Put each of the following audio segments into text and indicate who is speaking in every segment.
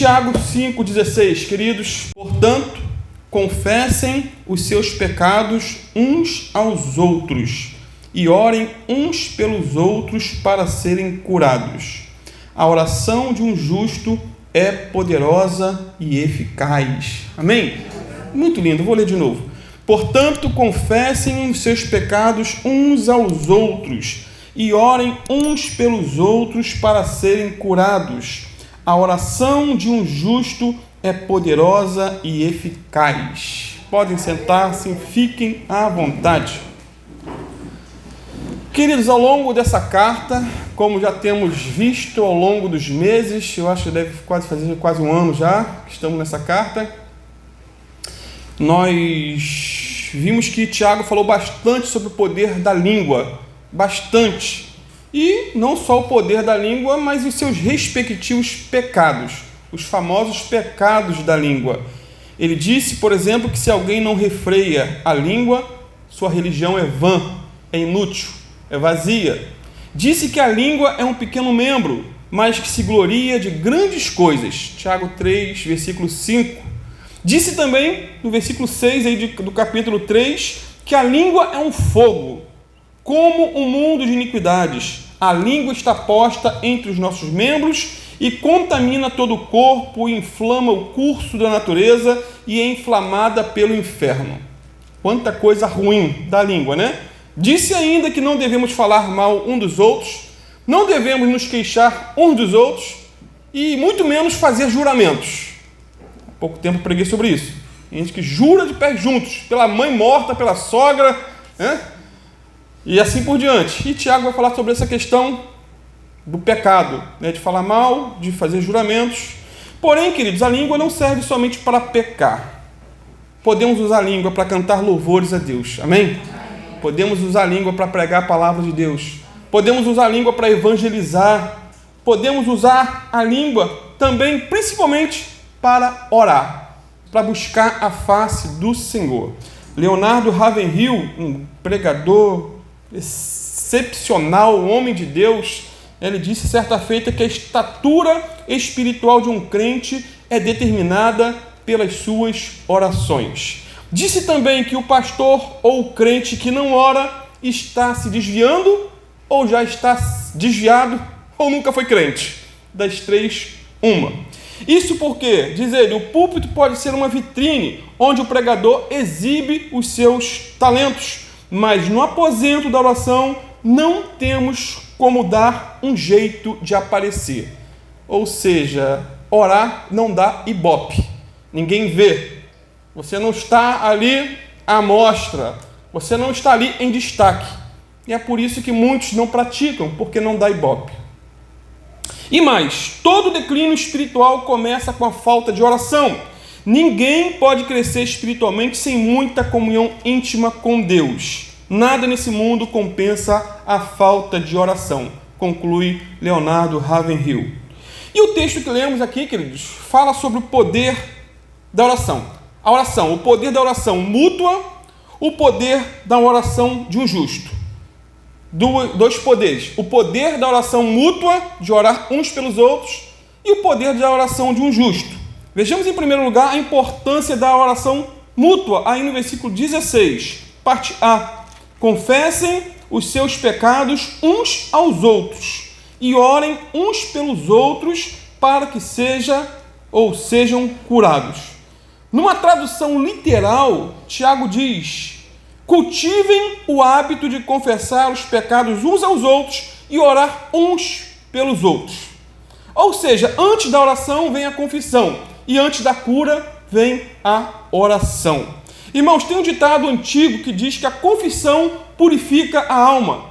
Speaker 1: Tiago 5,16, queridos, portanto, confessem os seus pecados uns aos outros e orem uns pelos outros para serem curados. A oração de um justo é poderosa e eficaz. Amém? Muito lindo, vou ler de novo. Portanto, confessem os seus pecados uns aos outros e orem uns pelos outros para serem curados. A oração de um justo é poderosa e eficaz. Podem sentar-se, fiquem à vontade. Queridos, ao longo dessa carta, como já temos visto ao longo dos meses, eu acho que deve fazer quase um ano já que estamos nessa carta, nós vimos que Tiago falou bastante sobre o poder da língua, bastante. E não só o poder da língua, mas os seus respectivos pecados, os famosos pecados da língua. Ele disse, por exemplo, que se alguém não refreia a língua, sua religião é vã, é inútil, é vazia. Disse que a língua é um pequeno membro, mas que se gloria de grandes coisas. Tiago 3, versículo 5. Disse também, no versículo 6 aí do capítulo 3, que a língua é um fogo, como um mundo de iniquidades. A língua está posta entre os nossos membros e contamina todo o corpo, inflama o curso da natureza e é inflamada pelo inferno. Quanta coisa ruim da língua, né? Disse ainda que não devemos falar mal um dos outros, não devemos nos queixar uns dos outros e muito menos fazer juramentos. Há pouco tempo preguei sobre isso. Tem gente que jura de pés juntos, pela mãe morta, pela sogra, né? E assim por diante. E Tiago vai falar sobre essa questão do pecado, né? De falar mal, de fazer juramentos. Porém, queridos, a língua não serve somente para pecar. Podemos usar a língua para cantar louvores a Deus. Amém? Podemos usar a língua para pregar a palavra de Deus. Podemos usar a língua para evangelizar. Podemos usar a língua também, principalmente, para orar, para buscar a face do Senhor. Leonardo Ravenhill, um pregador excepcional, um homem de Deus, ele disse certa feita que a estatura espiritual de um crente é determinada pelas suas orações. Disse também que o pastor ou o crente que não ora está se desviando, ou já está desviado, ou nunca foi crente. Das três, uma. Isso porque, diz ele, o púlpito pode ser uma vitrine onde o pregador exibe os seus talentos, mas no aposento da oração não temos como dar um jeito de aparecer. Ou seja, orar não dá ibope. Ninguém vê. Você não está ali à mostra. Você não está ali em destaque. E é por isso que muitos não praticam, porque não dá ibope. E mais, todo declínio espiritual começa com a falta de oração. Ninguém pode crescer espiritualmente sem muita comunhão íntima com Deus. Nada nesse mundo compensa a falta de oração, conclui Leonardo Ravenhill. E o texto que lemos aqui, queridos, fala sobre o poder da oração. A oração, o poder da oração mútua, o poder da oração de um justo. Dois poderes. O poder da oração mútua, de orar uns pelos outros, e o poder da oração de um justo. Vejamos em primeiro lugar a importância da oração mútua, aí no versículo 16, parte A. Confessem os seus pecados uns aos outros e orem uns pelos outros para que sejam curados. Numa tradução literal, Tiago diz: cultivem o hábito de confessar os pecados uns aos outros e orar uns pelos outros. Ou seja, antes da oração vem a confissão e antes da cura vem a oração. Irmãos, tem um ditado antigo que diz que a confissão purifica a alma.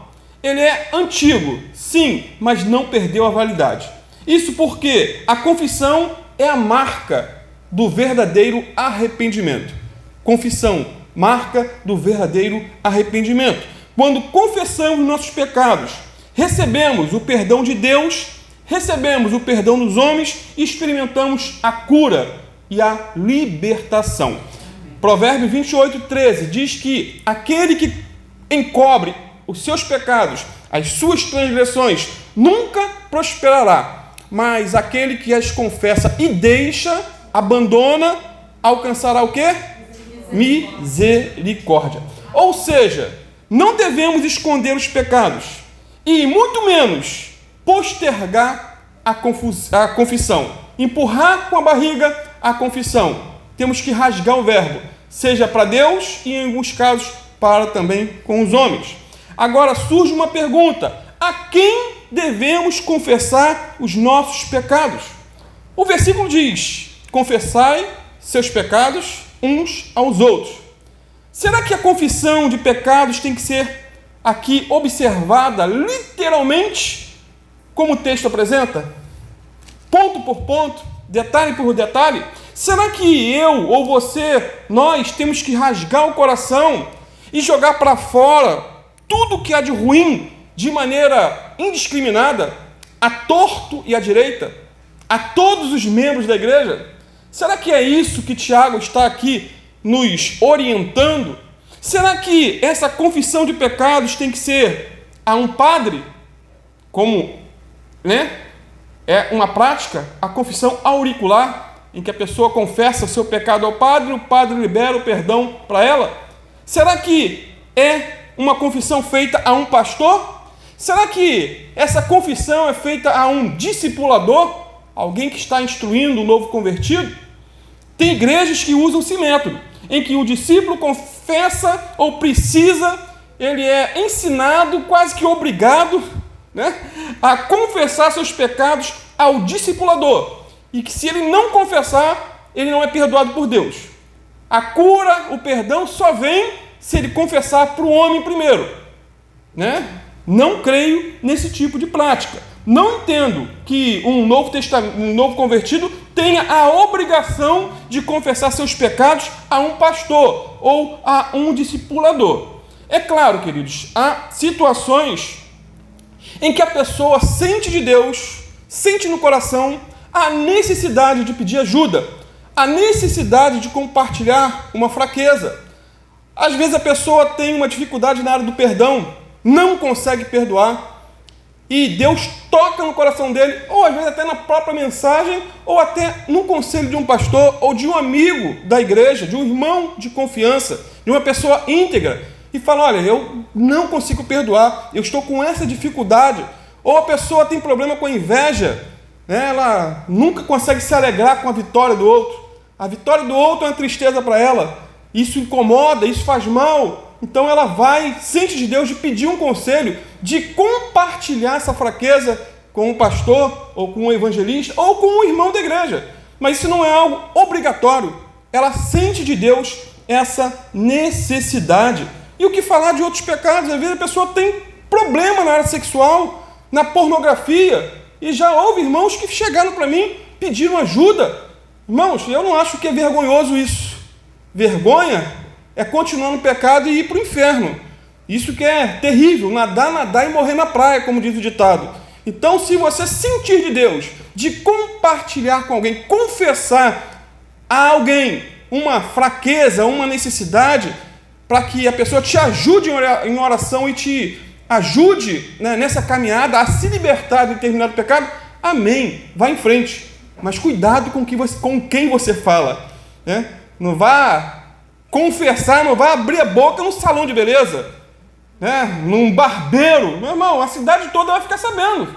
Speaker 1: Ele é antigo, sim, mas não perdeu a validade. Isso porque a confissão é a marca do verdadeiro arrependimento. Confissão, marca do verdadeiro arrependimento. Quando confessamos nossos pecados, recebemos o perdão de Deus, recebemos o perdão dos homens e experimentamos a cura e a libertação. Provérbio 28:13 diz que aquele que encobre os seus pecados, as suas transgressões, nunca prosperará. mas aquele que as confessa e deixa, abandona, alcançará o quê? Misericórdia. Ou seja, não devemos esconder os pecados e muito menos postergar a confissão, empurrar com a barriga a confissão. Temos que rasgar o verbo, seja para Deus e em alguns casos para também com os homens. Agora surge uma pergunta: a quem devemos confessar os nossos pecados? O versículo diz: confessai seus pecados uns aos outros. Será que a confissão de pecados tem que ser aqui observada literalmente, como o texto apresenta? Ponto por ponto, detalhe por detalhe? Será que eu ou você, nós temos que rasgar o coração e jogar para fora tudo que há de ruim de maneira indiscriminada, a torto e à direita, a todos os membros da igreja? Será que é isso que Tiago está aqui nos orientando? Será que essa confissão de pecados tem que ser a um padre, como, é uma prática, a confissão auricular, em que a pessoa confessa o seu pecado ao padre, o padre libera o perdão para ela? Será que é uma confissão feita a um pastor? Será que essa confissão é feita a um discipulador, alguém que está instruindo um novo convertido? Tem igrejas que usam esse método, em que o discípulo confessa ou precisa, ele é ensinado, quase que obrigado, a confessar seus pecados ao discipulador, e que se ele não confessar, ele não é perdoado por Deus. A cura, o perdão só vem se ele confessar para o homem primeiro, Não creio nesse tipo de prática. Não entendo que um novo convertido tenha a obrigação de confessar seus pecados a um pastor ou a um discipulador. É claro, queridos, há situações em que a pessoa sente de Deus, sente no coração a necessidade de pedir ajuda, a necessidade de compartilhar uma fraqueza. Às vezes a pessoa tem uma dificuldade na área do perdão, não consegue perdoar, e Deus toca no coração dele, ou às vezes até na própria mensagem, ou até no conselho de um pastor, ou de um amigo da igreja, de um irmão de confiança, de uma pessoa íntegra, e fala: olha, eu não consigo perdoar, eu estou com essa dificuldade. Ou a pessoa tem problema com a inveja, ela nunca consegue se alegrar com a vitória do outro, a vitória do outro é uma tristeza para ela, isso incomoda, isso faz mal. Então ela vai, sente de Deus de pedir um conselho, de compartilhar essa fraqueza com um pastor, ou com um evangelista, ou com um irmão da igreja. Mas isso não é algo obrigatório. Ela sente de Deus essa necessidade. E o que falar de outros pecados? Às vezes a pessoa tem problema na área sexual, na pornografia, e já houve irmãos que chegaram para mim, pediram ajuda. Irmãos, eu não acho que é vergonhoso isso. Vergonha é continuar no pecado e ir para o inferno. Isso que é terrível, nadar e morrer na praia, como diz o ditado. Então, se você sentir de Deus, de compartilhar com alguém, confessar a alguém uma fraqueza, uma necessidade, para que a pessoa te ajude em oração e te ajude nessa caminhada a se libertar de determinado pecado, amém, vá em frente. Mas cuidado com quem você fala. Não vá confessar, não vai abrir a boca num salão de beleza, num barbeiro, meu irmão, a cidade toda vai ficar sabendo.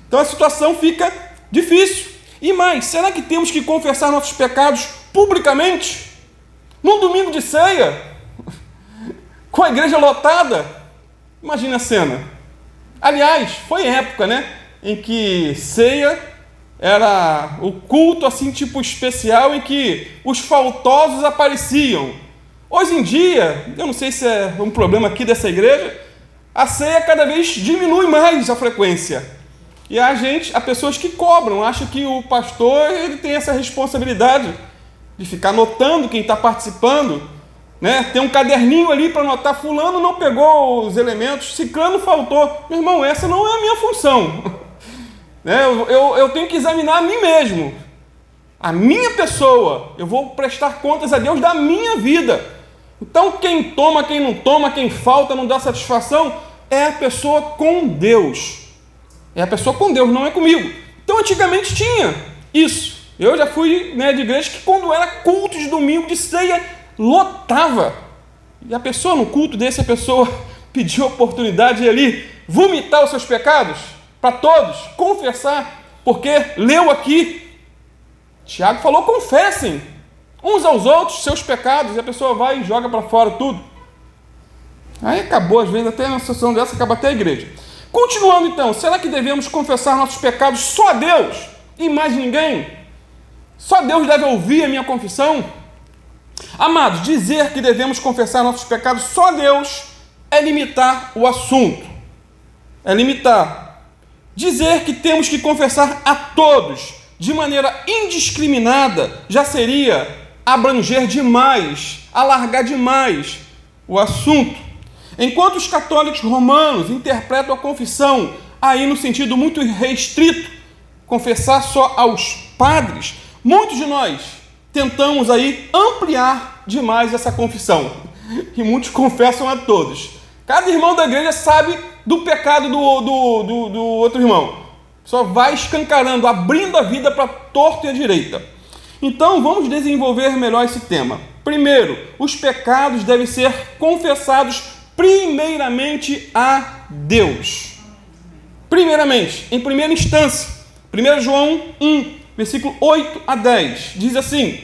Speaker 1: Então a situação fica difícil. E mais, será que temos que confessar nossos pecados publicamente? Num domingo de ceia, com a igreja lotada? Imagina a cena. Aliás, foi época, em que ceia era o culto assim tipo especial em que os faltosos apareciam. Hoje em dia, eu não sei se é um problema aqui dessa igreja, a ceia cada vez diminui mais a frequência. E há pessoas que cobram, acham que o pastor ele tem essa responsabilidade de ficar anotando quem está participando, Tem um caderninho ali para anotar: fulano não pegou os elementos, ciclano faltou. Meu irmão, essa não é a minha função. Eu tenho que examinar a mim mesmo, a minha pessoa. Eu vou prestar contas a Deus da minha vida. Então quem toma, quem não toma, quem falta, não dá satisfação, é a pessoa com Deus. É a pessoa com Deus, não é comigo. Então, antigamente tinha isso. Eu já fui, de igreja que quando era culto de domingo de ceia, lotava. E a pessoa no culto desse, a pessoa pediu a oportunidade de ali vomitar os seus pecados para todos, confessar, porque leu aqui, Tiago falou, confessem uns aos outros seus pecados, e a pessoa vai e joga para fora tudo. Aí acabou, às vezes, até na situação dessa, acaba até a igreja. Continuando então, será que devemos confessar nossos pecados só a Deus e mais ninguém? Só Deus deve ouvir a minha confissão? Amados, dizer que devemos confessar nossos pecados só a Deus é limitar o assunto. É limitar. Dizer que temos que confessar a todos de maneira indiscriminada já seria abranger demais, alargar demais o assunto. Enquanto os católicos romanos interpretam a confissão aí no sentido muito restrito, confessar só aos padres, muitos de nós tentamos aí ampliar demais essa confissão. E muitos confessam a todos. Cada irmão da igreja sabe do pecado do outro irmão. Só vai escancarando, abrindo a vida para torto e a direita. Então, vamos desenvolver melhor esse tema. Primeiro, os pecados devem ser confessados primeiramente a Deus. Primeiramente, em primeira instância, 1 João 1, versículo 8 a 10, diz assim: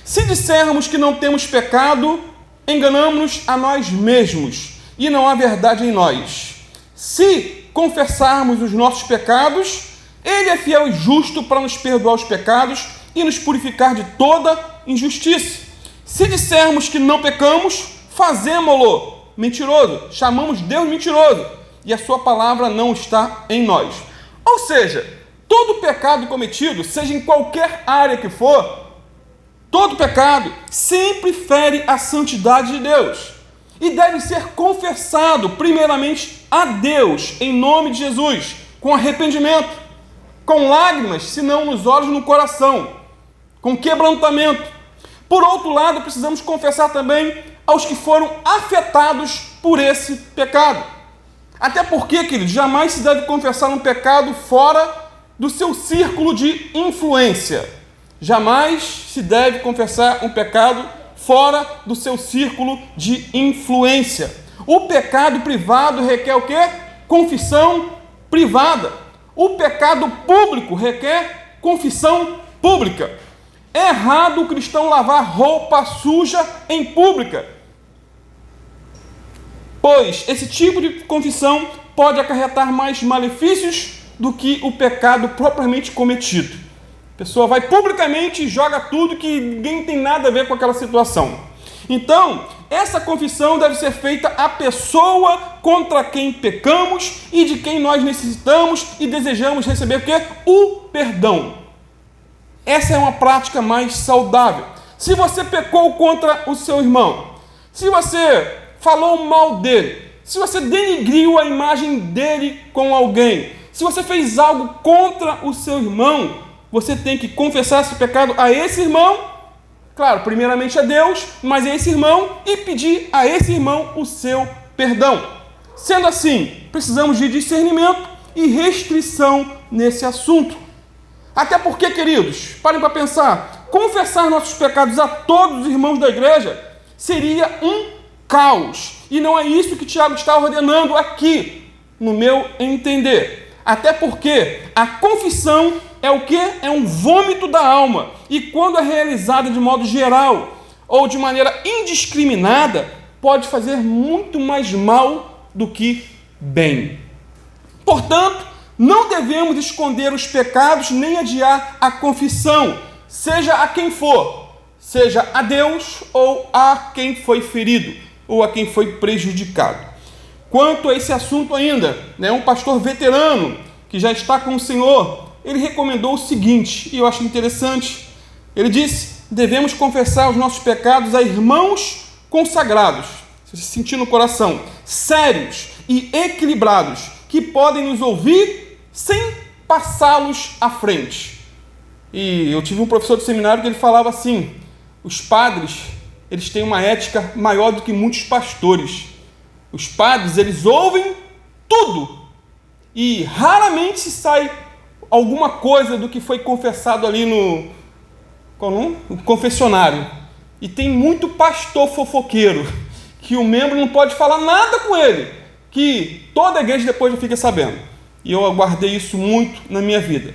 Speaker 1: se dissermos que não temos pecado, enganamos-nos a nós mesmos, e não há verdade em nós. Se confessarmos os nossos pecados, Ele é fiel e justo para nos perdoar os pecados e nos purificar de toda injustiça. Se dissermos que não pecamos, fazemo-lo mentiroso, chamamos Deus mentiroso, e a sua palavra não está em nós. Ou seja, todo pecado cometido, seja em qualquer área que for, todo pecado sempre fere a santidade de Deus e deve ser confessado primeiramente a Deus, em nome de Jesus, com arrependimento, com lágrimas, se não nos olhos, no coração, com quebrantamento. Por outro lado, precisamos confessar também aos que foram afetados por esse pecado. Até porque, queridos, jamais se deve confessar um pecado fora do seu círculo de influência. Jamais se deve confessar um pecado fora do seu círculo de influência. O pecado privado requer o quê? Confissão privada. O pecado público requer confissão pública. É errado o cristão lavar roupa suja em pública, pois esse tipo de confissão pode acarretar mais malefícios do que o pecado propriamente cometido. A pessoa vai publicamente e joga tudo que ninguém tem nada a ver com aquela situação. Então, essa confissão deve ser feita à pessoa contra quem pecamos e de quem nós necessitamos e desejamos receber o quê? O perdão. Essa é uma prática mais saudável. Se você pecou contra o seu irmão, se você falou mal dele, se você denigriu a imagem dele com alguém, se você fez algo contra o seu irmão, você tem que confessar esse pecado a esse irmão, claro, primeiramente a Deus, mas a esse irmão, e pedir a esse irmão o seu perdão. Sendo assim, precisamos de discernimento e restrição nesse assunto. Até porque, queridos, parem para pensar, confessar nossos pecados a todos os irmãos da igreja seria um caos. E não é isso que Tiago está ordenando aqui, no meu entender. Até porque a confissão é o quê? É um vômito da alma. E quando é realizada de modo geral ou de maneira indiscriminada, pode fazer muito mais mal do que bem. Portanto, não devemos esconder os pecados nem adiar a confissão, seja a quem for, seja a Deus ou a quem foi ferido ou a quem foi prejudicado. Quanto a esse assunto ainda, um pastor veterano que já está com o Senhor, ele recomendou o seguinte, e eu acho interessante. Ele disse: devemos confessar os nossos pecados a irmãos consagrados, se sentir no coração, sérios e equilibrados, que podem nos ouvir sem passá-los à frente. E eu tive um professor de seminário que ele falava assim: os padres, eles têm uma ética maior do que muitos pastores. Os padres, eles ouvem tudo e raramente se sai alguma coisa do que foi confessado ali no confessionário. E tem muito pastor fofoqueiro, que o membro não pode falar nada com ele, que toda a igreja depois já fica sabendo. E eu aguardei isso muito na minha vida.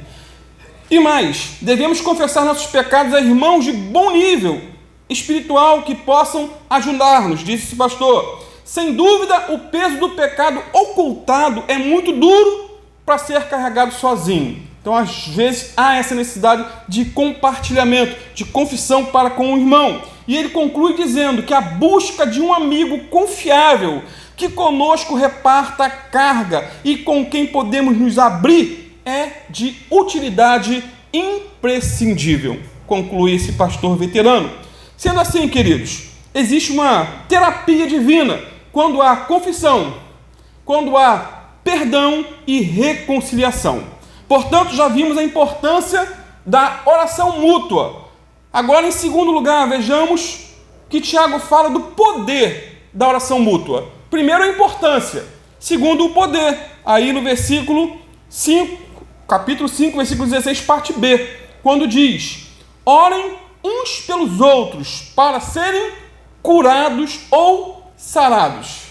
Speaker 1: E mais, devemos confessar nossos pecados a irmãos de bom nível espiritual que possam ajudar-nos, disse esse pastor. Sem dúvida, o peso do pecado ocultado é muito duro para ser carregado sozinho. Então, às vezes, há essa necessidade de compartilhamento, de confissão para com o irmão. E ele conclui dizendo que a busca de um amigo confiável, que conosco reparta a carga e com quem podemos nos abrir, é de utilidade imprescindível, conclui esse pastor veterano. Sendo assim, queridos, existe uma terapia divina quando há confissão, quando há perdão e reconciliação. Portanto, já vimos a importância da oração mútua. Agora, em segundo lugar, vejamos que Tiago fala do poder da oração mútua. Primeiro, a importância. Segundo, o poder. Aí no versículo 5, capítulo 5, versículo 16, parte B, quando diz: orem uns pelos outros para serem curados ou sarados.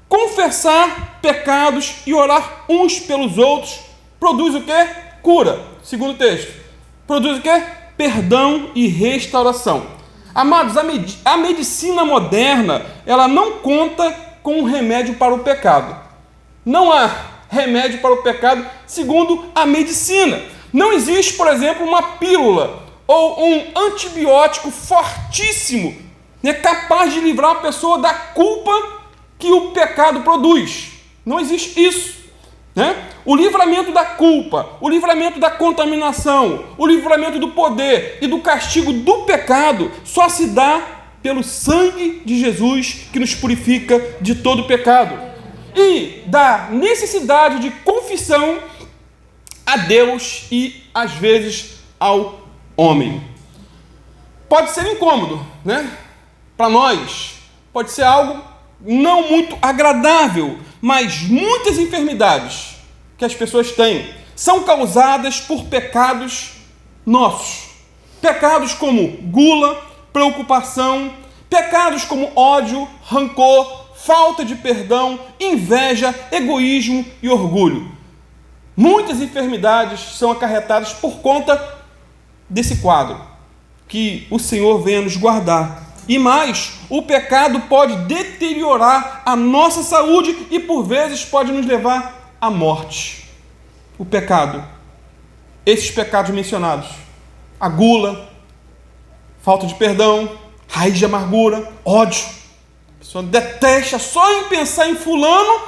Speaker 1: Confessar pecados e orar uns pelos outros produz o quê? Cura. Segundo texto. Produz o quê? Perdão e restauração. Amados, a medicina moderna, ela não conta com um remédio para o pecado. Não há remédio para o pecado segundo a medicina. Não existe, por exemplo, uma pílula ou um antibiótico fortíssimo, né, capaz de livrar a pessoa da culpa que o pecado produz. Não existe isso. Né? O livramento da culpa, o livramento da contaminação, o livramento do poder e do castigo do pecado só se dá pelo sangue de Jesus, que nos purifica de todo pecado. E da necessidade de confissão a Deus e, às vezes, ao homem. Pode ser incômodo, né? Para nós, pode ser algo não muito agradável, mas muitas enfermidades que as pessoas têm são causadas por pecados nossos. Pecados como gula, preocupação, pecados como ódio, rancor, falta de perdão, inveja, egoísmo e orgulho. Muitas enfermidades são acarretadas por conta desse quadro. Que o Senhor venha nos guardar. E mais, o pecado pode deteriorar a nossa saúde e por vezes pode nos levar à morte. O pecado, esses pecados mencionados, a gula, falta de perdão, raiz de amargura, ódio. A pessoa detesta só em pensar em fulano,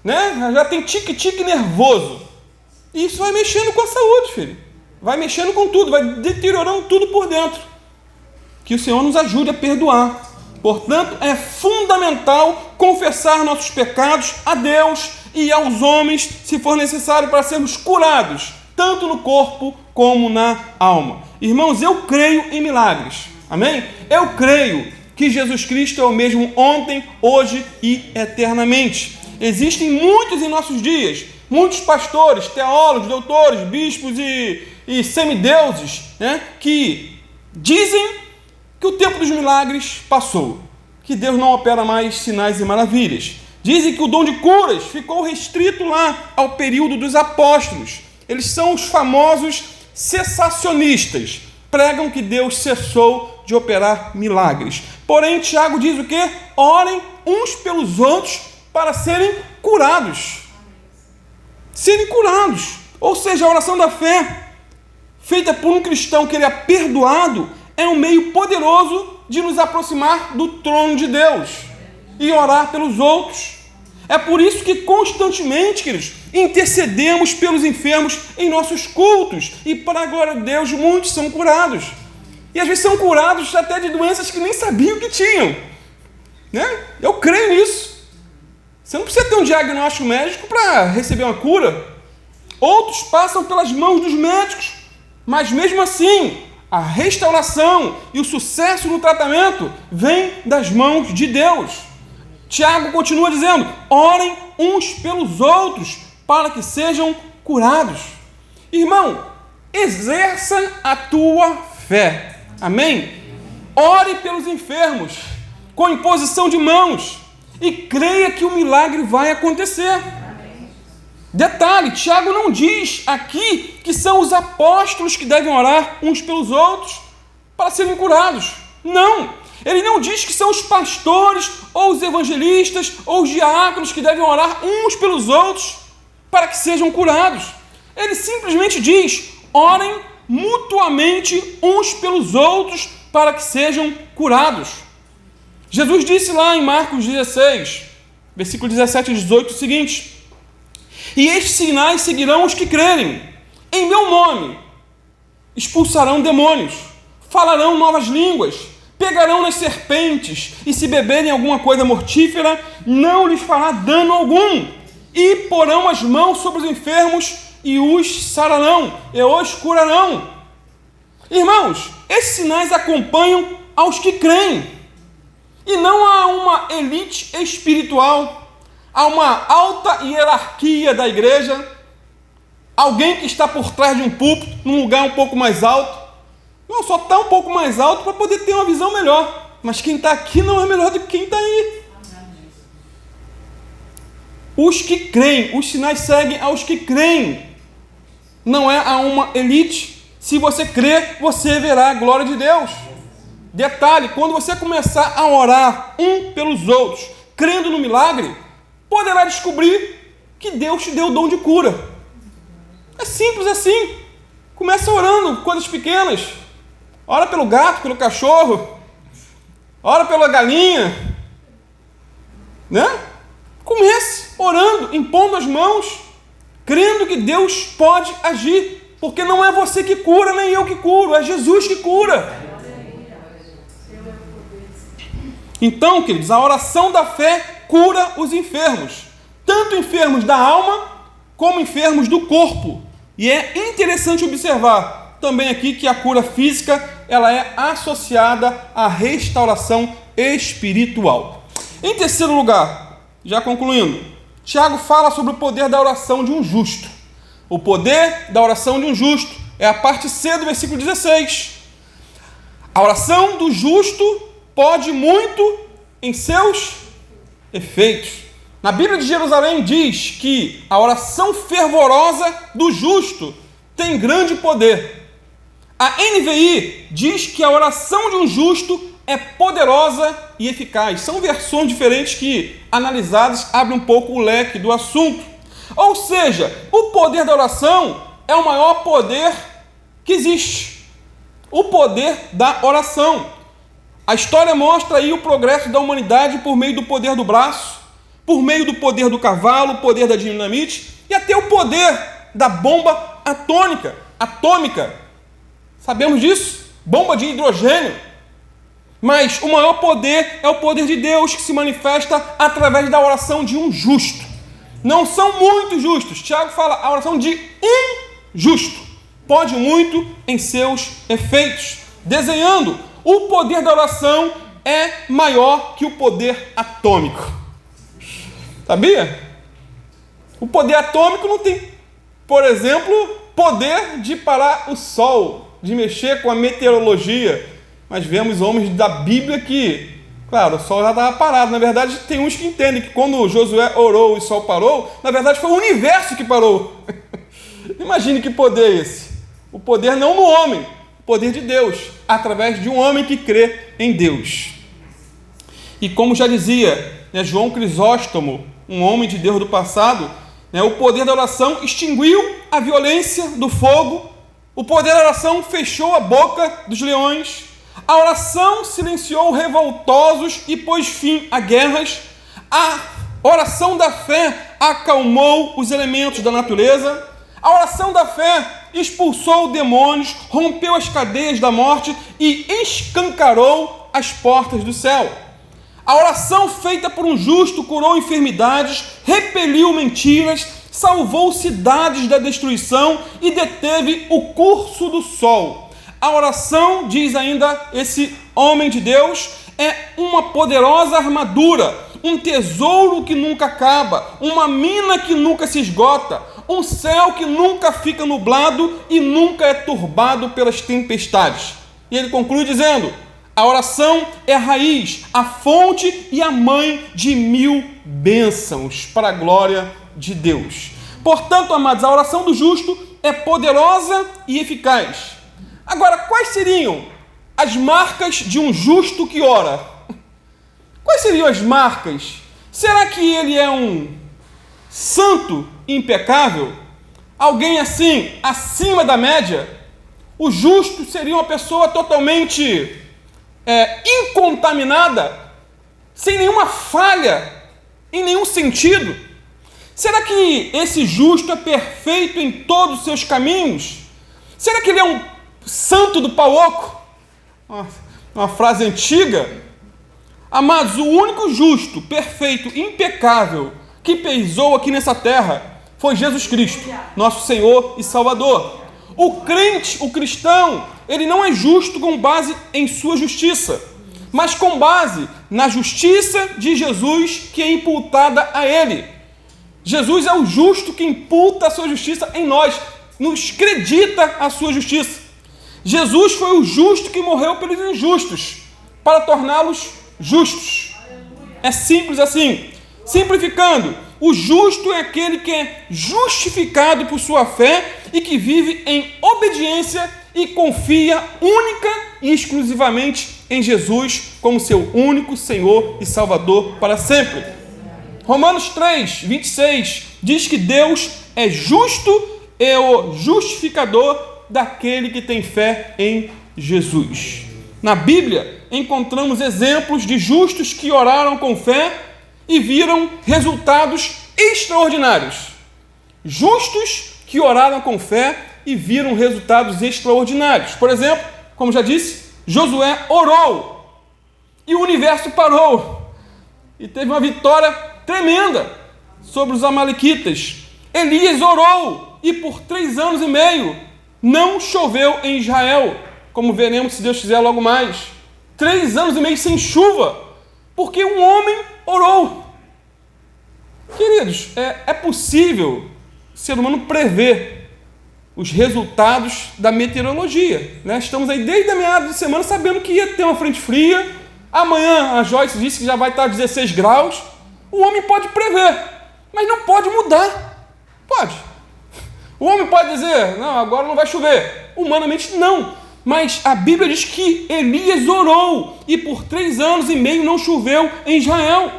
Speaker 1: né? Já tem tique-tique nervoso. E isso vai mexendo com a saúde, filho. Vai mexendo com tudo, vai deteriorando tudo por dentro. Que o Senhor nos ajude a perdoar. Portanto, é fundamental confessar nossos pecados a Deus e aos homens, se for necessário, para sermos curados, tanto no corpo como na alma. Irmãos, eu creio em milagres. Amém? Eu creio que Jesus Cristo é o mesmo ontem, hoje e eternamente. Existem muitos em nossos dias, muitos pastores, teólogos, doutores, bispos e semideuses, né, que dizem que o tempo dos milagres passou, que Deus não opera mais sinais e maravilhas. Dizem que o dom de curas ficou restrito lá ao período dos apóstolos. Eles são os famosos cessacionistas. Pregam que Deus cessou de operar milagres. Porém, Tiago diz o quê? Orem uns pelos outros para serem curados. Serem curados. Ou seja, a oração da fé, feita por um cristão que ele é perdoado, é um meio poderoso de nos aproximar do trono de Deus e orar pelos outros. É por isso que constantemente, queridos, intercedemos pelos enfermos em nossos cultos e, para a glória de Deus, muitos são curados. E às vezes são curados até de doenças que nem sabiam que tinham. Né? Eu creio nisso. Você não precisa ter um diagnóstico médico para receber uma cura. Outros passam pelas mãos dos médicos, mas mesmo assim, a restauração e o sucesso no tratamento vem das mãos de Deus. Tiago continua dizendo, orem uns pelos outros para que sejam curados. Irmão, exerça a tua fé. Amém? Ore pelos enfermos, com imposição de mãos, e creia que o milagre vai acontecer. Detalhe, Tiago não diz aqui que são os apóstolos que devem orar uns pelos outros para serem curados. Não! Ele não diz que são os pastores, ou os evangelistas, ou os diáconos que devem orar uns pelos outros para que sejam curados. Ele simplesmente diz: orem mutuamente uns pelos outros para que sejam curados. Jesus disse lá em Marcos 16, versículo 17 e 18 o seguinte: e estes sinais seguirão os que crerem. Em meu nome expulsarão demônios, falarão novas línguas, pegarão nas serpentes, e se beberem alguma coisa mortífera, não lhes fará dano algum. E porão as mãos sobre os enfermos e os sararão, e os curarão. Irmãos, esses sinais acompanham aos que creem, e não há uma elite espiritual, há uma alta hierarquia da igreja, alguém que está por trás de um púlpito, num lugar um pouco mais alto. Não, só está um pouco mais alto para poder ter uma visão melhor, mas quem está aqui não é melhor do que quem está aí. Os que creem, os sinais seguem aos que creem, não é a uma elite. Se você crer, você verá a glória de Deus. Detalhe, quando você começar a orar um pelos outros, crendo no milagre, poderá descobrir que Deus te deu o dom de cura. É simples assim. Começa orando coisas pequenas. Ora pelo gato, pelo cachorro. Ora pela galinha. Né? Comece orando, impondo as mãos, crendo que Deus pode agir. Porque não é você que cura, nem eu que curo, é Jesus que cura. Então, queridos, a oração da fé cura os enfermos, tanto enfermos da alma como enfermos do corpo. E é interessante observar também aqui que a cura física ela é associada à restauração espiritual. Em terceiro lugar, já concluindo, Tiago fala sobre o poder da oração de um justo. O poder da oração de um justo é a parte C do versículo 16. A oração do justo pode muito em seus efeitos. Na Bíblia de Jerusalém diz que a oração fervorosa do justo tem grande poder. A NVI diz que a oração de um justo é poderosa e eficaz. São versões diferentes que, analisadas, abrem um pouco o leque do assunto. Ou seja, o poder da oração é o maior poder que existe. O poder da oração. A história mostra aí o progresso da humanidade por meio do poder do braço, por meio do poder do cavalo, o poder da dinamite e até o poder da bomba atômica. Sabemos disso? Bomba de hidrogênio. Mas o maior poder é o poder de Deus que se manifesta através da oração de um justo. Não são muitos justos. Tiago fala a oração de um justo. Pode muito em seus efeitos. Desenhando, o poder da oração é maior que o poder atômico. Sabia? O poder atômico não tem, por exemplo, poder de parar o sol, de mexer com a meteorologia. Mas vemos homens da Bíblia que, claro, o sol já estava parado. Na verdade, tem uns que entendem que quando Josué orou e o sol parou, na verdade foi o universo que parou. Imagine que poder é esse. O poder não no homem, o poder de Deus, através de um homem que crê em Deus. E como já dizia João Crisóstomo, um homem de Deus do passado, o poder da oração extinguiu a violência do fogo, o poder da oração fechou a boca dos leões, a oração silenciou revoltosos e pôs fim a guerras, a oração da fé acalmou os elementos da natureza, a oração da fé expulsou demônios, rompeu as cadeias da morte e escancarou as portas do céu. A oração feita por um justo curou enfermidades, repeliu mentiras, salvou cidades da destruição e deteve o curso do sol. A oração, diz ainda esse homem de Deus, é uma poderosa armadura, um tesouro que nunca acaba, uma mina que nunca se esgota, um céu que nunca fica nublado e nunca é turbado pelas tempestades. E ele conclui dizendo: a oração é a raiz, a fonte e a mãe de 1000 bênçãos para a glória de Deus. Portanto, amados, a oração do justo é poderosa e eficaz. Agora, quais seriam as marcas de um justo que ora? Quais seriam as marcas? Será que ele é um santo impecável? Alguém assim, acima da média? O justo seria uma pessoa totalmente incontaminada, sem nenhuma falha, em nenhum sentido? Será que esse justo é perfeito em todos os seus caminhos? Será que ele é um santo do pau oco? Uma frase antiga. Amados, o único justo, perfeito, impecável que pisou aqui nessa terra foi Jesus Cristo, nosso Senhor e Salvador. O crente, o cristão, ele não é justo com base em sua justiça, mas com base na justiça de Jesus que é imputada a ele. Jesus é o justo que imputa a sua justiça em nós, nos acredita a sua justiça. Jesus foi o justo que morreu pelos injustos, para torná-los justos. É simples assim. Simplificando, o justo é aquele que é justificado por sua fé e que vive em obediência e confia única e exclusivamente em Jesus como seu único Senhor e Salvador para sempre. Romanos 3, 26 diz que Deus é justo e o justificador daquele que tem fé em Jesus. Na Bíblia, encontramos exemplos de justos que oraram com fé e viram resultados extraordinários. Justos que oraram com fé e viram resultados extraordinários. Por exemplo, como já disse, Josué orou e o universo parou e teve uma vitória tremenda sobre os amalequitas. Elias orou e por 3 anos e meio não choveu em Israel, como veremos se Deus quiser logo mais. 3 anos e meio sem chuva, porque um homem orou. Queridos, é possível o ser humano prever os resultados da meteorologia, né? Estamos aí desde a meada de semana sabendo que ia ter uma frente fria. Amanhã a Joyce disse que já vai estar 16 graus. O homem pode prever, mas não pode mudar. Pode. O homem pode dizer, não, agora não vai chover. Humanamente não. Mas a Bíblia diz que Elias orou e por 3 anos e meio não choveu em Israel.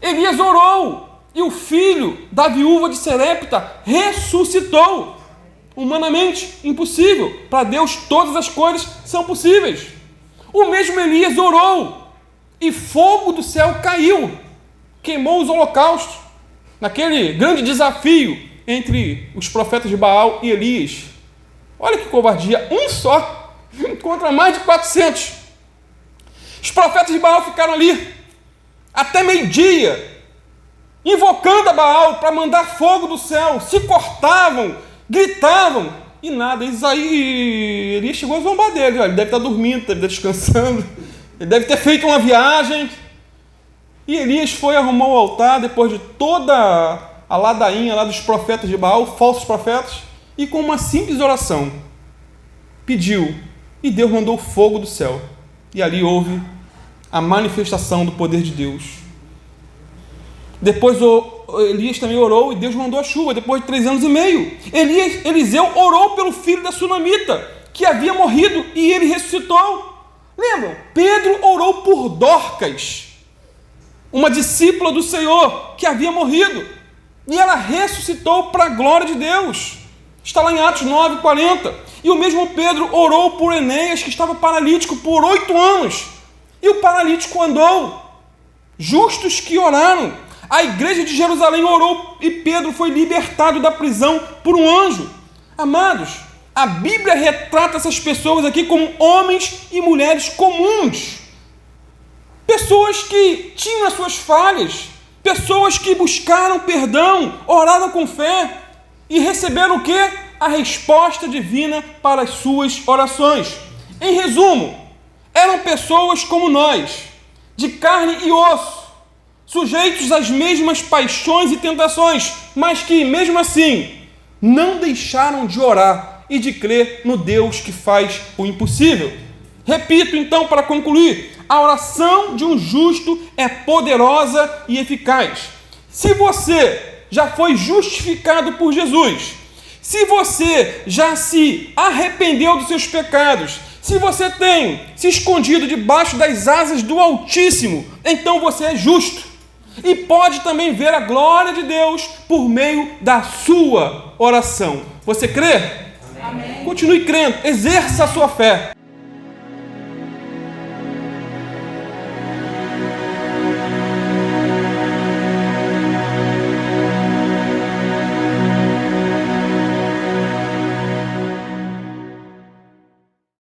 Speaker 1: Elias orou e o filho da viúva de Serepta ressuscitou. Humanamente impossível. Para Deus todas as coisas são possíveis. O mesmo Elias orou e fogo do céu caiu, queimou os holocaustos, naquele grande desafio entre os profetas de Baal e Elias. Olha que covardia, um só contra mais de 400. Os profetas de Baal ficaram ali até meio-dia, invocando a Baal para mandar fogo do céu, se cortavam, gritavam, e nada. Elias chegou a zombar dele. Ele deve estar dormindo, deve estar descansando, ele deve ter feito uma viagem. E Elias foi arrumar o altar depois de toda a ladainha lá dos profetas de Baal, falsos profetas, e com uma simples oração pediu, e Deus mandou fogo do céu, e ali houve a manifestação do poder de Deus. Depois Elias também orou e Deus mandou a chuva, depois de 3 anos e meio. Eliseu orou pelo filho da sunamita, que havia morrido, e ele ressuscitou. Lembram? Pedro orou por Dorcas, uma discípula do Senhor, que havia morrido, e ela ressuscitou para a glória de Deus. Está lá em Atos 9, 40. E o mesmo Pedro orou por Enéas, que estava paralítico por 8 anos. E o paralítico andou. Justos que oraram. A igreja de Jerusalém orou e Pedro foi libertado da prisão por um anjo. Amados, a Bíblia retrata essas pessoas aqui como homens e mulheres comuns. Pessoas que tinham as suas falhas. Pessoas que buscaram perdão, oraram com fé e receberam o quê? A resposta divina para as suas orações. Em resumo, eram pessoas como nós, de carne e osso, sujeitos às mesmas paixões e tentações, mas que, mesmo assim, não deixaram de orar e de crer no Deus que faz o impossível. Repito então para concluir, a oração de um justo é poderosa e eficaz. Se você já foi justificado por Jesus, se você já se arrependeu dos seus pecados, se você tem se escondido debaixo das asas do Altíssimo, então você é justo e pode também ver a glória de Deus por meio da sua oração. Você crê?
Speaker 2: Amém.
Speaker 1: Continue crendo, exerça a sua fé.